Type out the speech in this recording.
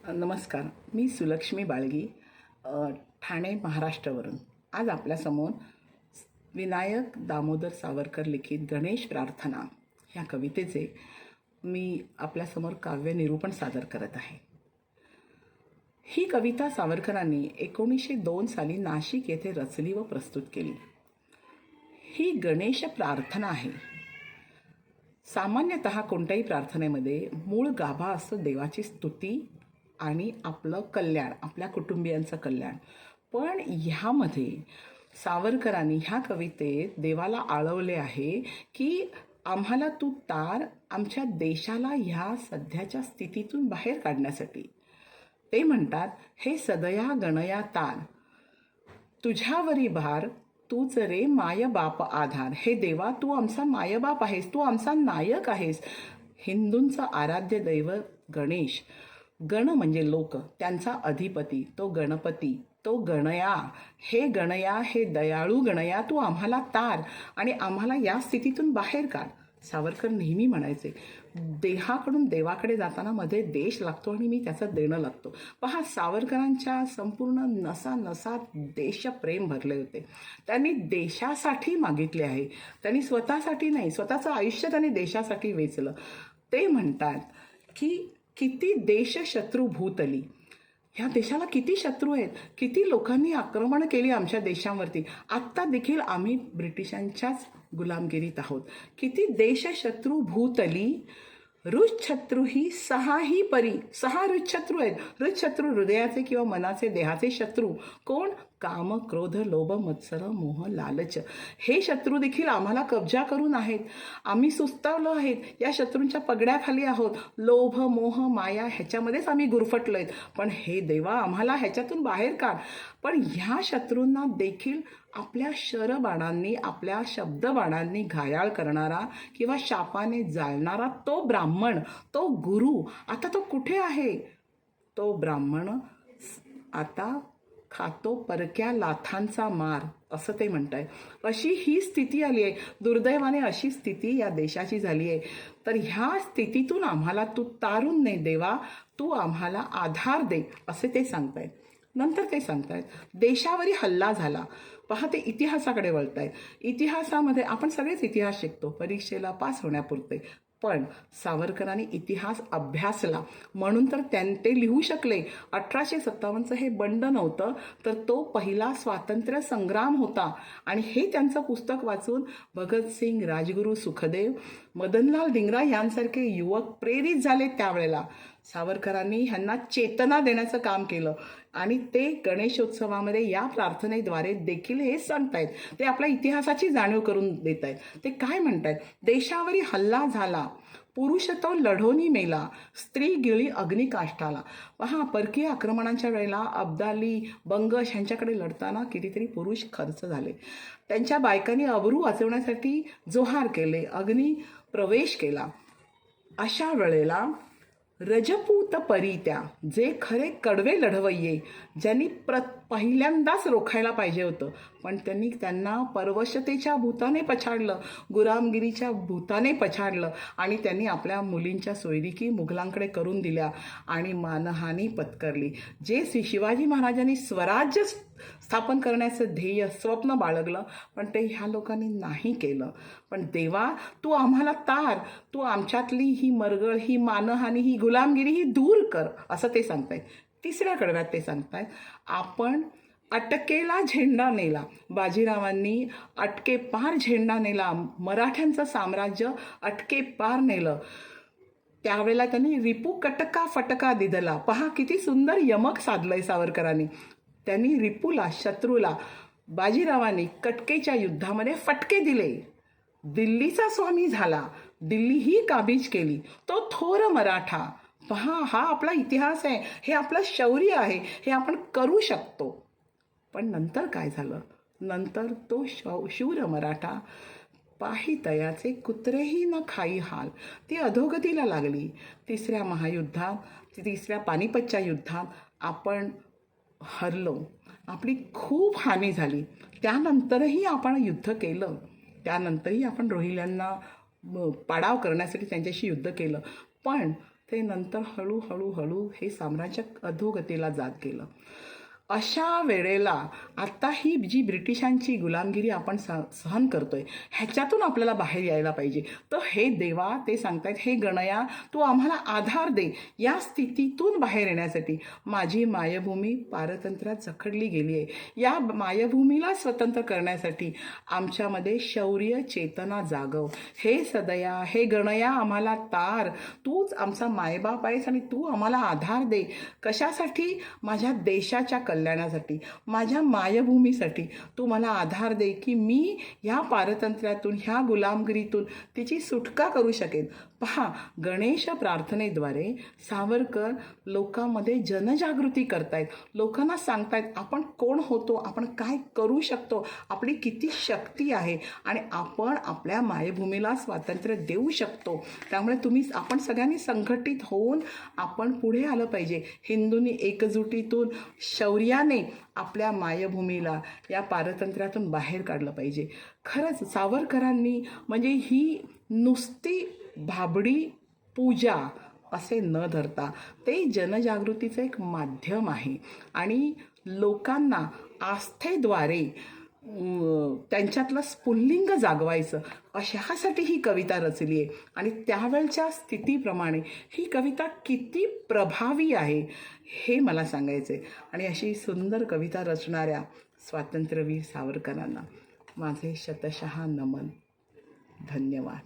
नमस्कार. मी सुलक्ष्मी बाळगी, ठाणे महाराष्ट्रावरून. आज आपल्यासमोर विनायक दामोदर सावरकर लिखित गणेश प्रार्थना ह्या कवितेचे मी आपल्यासमोर काव्य निरूपण सादर करत आहे. ही कविता सावरकरांनी 1902 साली नाशिक येथे रचली व प्रस्तुत केली. ही गणेश प्रार्थना आहे. सामान्यतः कोणत्याही प्रार्थनेमध्ये मूळ गाभा असतो देवाची स्तुती आणि आपलं कल्याण, आपल्या कुटुंबियांचं कल्याण. पण ह्यामध्ये सावरकरांनी ह्या कवितेत देवाला आळवले आहे की आम्हाला तू तार, आमच्या देशाला ह्या सध्याच्या स्थितीतून बाहेर काढण्यासाठी. ते म्हणतात, हे सदया गणया तार, तुझ्यावरी भार, तूच रे माय बाप आधार. हे देवा, तू आमचा मायबाप आहेस, तू आमचा नायक आहेस. हिंदूंचं आराध्य दैवत गणेश. गण म्हणजे लोक, त्यांचा अधिपती तो गणपती, तो गणया. हे गणया, हे दयाळू गणया, तू आम्हाला तार आणि आम्हाला या स्थितीतून बाहेर काढ. सावरकर नेहमी म्हणायचे, देहाकडून देवाकडे जाताना मध्ये देश लागतो आणि मी त्याचं देणं लागतो. पहा, सावरकरांच्या संपूर्ण नसानसात देशप्रेम भरले होते. त्यांनी देशासाठी मागितले आहे. त्यांनी स्वतःसाठी नाही, स्वतःचं आयुष्य त्यांनी देशासाठी वेचलं. ते म्हणतात की किती देश शत्रू भूतली. ह्या देशाला किती शत्रू आहेत, किती लोकांनी आक्रमण केली आमच्या देशावरती. आत्ता देखील आम्ही ब्रिटिशांच्याच गुलामगिरीत आहोत. किती देश शत्रू भूतली, ऋच्छत्रू ही सहाही परी. 6 ऋच्छत्रू आहेत. ऋच्छत्रू हृदयाचे किंवा मनाचे, देहाचे शत्रू कोण? काम, क्रोध, लोभ, मत्सर, मोह, लालच. हे शत्रू देखील आम्हाला कब्जा करून आहेत. आम्ही सुस्तावलो आहेत, या शत्रूंच्या पगड्याखाली आहोत. लोभ, मोह, माया ह्याच्यामध्येच आम्ही गुरफटलो आहेत. पण हे देवा, आम्हाला ह्याच्यातून बाहेर काढ. पण ह्या शत्रूंना देखील आपल्या शरबाणांनी, आपल्या शब्दबाणांनी घायाळ करणारा किंवा शापाने जाळणारा तो ब्राह्मण, तो गुरु, आता तो कुठे आहे? तो ब्राह्मण आता खातो परक्या लाथांचा मार, असं ते म्हणताय. अशी ही स्थिती आली आहे. दुर्दैवाने अशी स्थिती या देशाची झाली आहे. तर ह्या स्थितीतून आम्हाला तू तारून ने देवा, तू आम्हाला आधार दे, असे ते सांगतायत. नंतर ते सांगतायत, देशावरी हल्ला झाला. पहा, ते इतिहासाकडे वळतायत. इतिहासामध्ये आपण सगळेच इतिहास शिकतो परीक्षेला पास होण्यापुरते. पण सावरकरांनी इतिहास अभ्यासला म्हणून तर ते लिहू शकले. 1857चं हे बंड नव्हतं, तर तो पहिला स्वातंत्र्य संग्राम होता. आणि हे त्यांचं पुस्तक वाचून भगतसिंग, राजगुरू, सुखदेव, मदनलाल डिंगरा यांसारखे युवक प्रेरित झाले. त्यावेळेला सावरकरांनी ह्यांना चेतना देण्याचं काम केलं आणि ते गणेशोत्सवामध्ये या प्रार्थनेद्वारे देखील हे सांगतायत. ते आपल्या इतिहासाची जाणीव करून देत आहेत. ते काय म्हणतायत? देशावरी हल्ला झाला, पुरुष तो लढोनी मेला, स्त्री गिळी अग्निकाष्ठाला. पहा, परकीय आक्रमणाच्या वेळेला अब्दाली, बंगश ह्यांच्याकडे लढताना कितीतरी पुरुष खर्च झाले. त्यांच्या बायकांनी अब्रू वाचवण्यासाठी जोहार केले, अग्नी प्रवेश केला. अशा वेळेला रजपूत परी त्या, जे खरे कडवे लढवय्ये, ज्यांनी पहिल्यांदाच रोखायला पाहिजे होतं, पण त्यांना परवशतेच्या भूताने पछाडलं, गुलामगिरीच्या भूताने पछाडलं आणि त्यांनी आपल्या मुलींच्या सोयरिकी मुघलांकडे करून दिल्या आणि मानहानी पत्करली. जे शिवाजी महाराजांनी स्वराज्य स्थापन करण्याचं ध्येय, स्वप्न बाळगलं, पण ते ह्या लोकांनी नाही केलं. पण देवा, तू आम्हाला तार, तू आमच्यातली ही मरगळ, ही मानहानी, ही गुलामगिरी ही दूर कर, असं ते सांगतायत. तिसऱ्या कडव्यात ते सांगतायत, आपण अटकेला झेंडा नेला. बाजीरावांनी अटकेपार झेंडा नेला, मराठ्यांचं साम्राज्य अटकेपार नेलं. त्यावेळेला त्यांनी रिपू कटका फटका दिदला. पहा, किती सुंदर यमक साधलंय सावरकरांनी. त्यांनी रिपूला, शत्रूला, बाजीरावांनी कटकेच्या युद्धामध्ये फटके दिले. दिल्लीचा स्वामी झाला, दिल्ली ही काबीज केली, तो थोर मराठा. पहा, हा आपला इतिहास आहे, हे आपलं शौर्य आहे, हे आपण करू शकतो. पण नंतर काय झालं? नंतर तो शूर मराठा, पाही तयाचे कुत्रेही न खाई हाल, ती अधोगतीला लागली. तिसऱ्या महायुद्धात, तिसऱ्या पानिपतच्या युद्धात आपण हरलो, आपली खूप हानी झाली. त्यानंतरही आपण युद्ध केलं, त्यानंतरही आपण रोहिल्यांना पाडाव करण्यासाठी त्यांच्याशी युद्ध केलं. पण ते नंतर हळूहळू हे साम्राज्य अधोगतीला जात गेलं. अशा वेळेला आता ही जी ब्रिटिशांची गुलामगिरी आपण सहन करतोय ह्याच्यातून आपल्याला बाहेर यायला पाहिजे. तर हे देवा ते सांगतायत, हे गणया तू आम्हाला आधार दे. या स्थितीतून बाहेर येण्यासाठी माझी मायभूमी पारतंत्र्यात जखडली गेली आहे. या मायभूमीला स्वतंत्र करण्यासाठी आमच्यामध्ये शौर्य चेतना जागव. हे सदया, हे गणया आम्हाला तार. तूच आमचा मायबाप आहेस आणि तू आम्हाला आधार दे. कशासाठी? माझ्या देशाच्या कल्याणासाठी, माझ्या मायभूमीसाठी तू मला आधार दे की मी ह्या पारतंत्र्यातून, ह्या गुलामगिरीतून तिची सुटका करू शकेन. पहा, गणेश प्रार्थनेद्वारे सावरकर लोकांमध्ये जनजागृती करतायत. लोकांना सांगतायत आपण कोण होतो, आपण काय करू शकतो, आपली किती शक्ती आहे आणि आपण आपल्या मायभूमीला स्वातंत्र्य देऊ शकतो. त्यामुळे आपण सगळ्यांनी संघटित होऊन आपण पुढे आलं पाहिजे. हिंदूंनी एकजुटीतून शौर्याने आपल्या मायभूमीला या पारतंत्र्यातून बाहेर काढलं पाहिजे. खरंच सावरकरांनी म्हणजे ही नुसती भाबडी पूजा असे न धरता ते जनजागृतीचं एक माध्यम आहे आणि लोकांना आस्थेद्वारे त्यांच्यातलं स्फुल्लिंग जागवायचं अशासाठी ही कविता रचली आहे. आणि त्यावेळच्या स्थितीप्रमाणे ही कविता किती प्रभावी आहे हे मला सांगायचं आहे. आणि अशी सुंदर कविता रचणाऱ्या स्वातंत्र्यवीर सावरकरांना माझे शतशः नमन. धन्यवाद.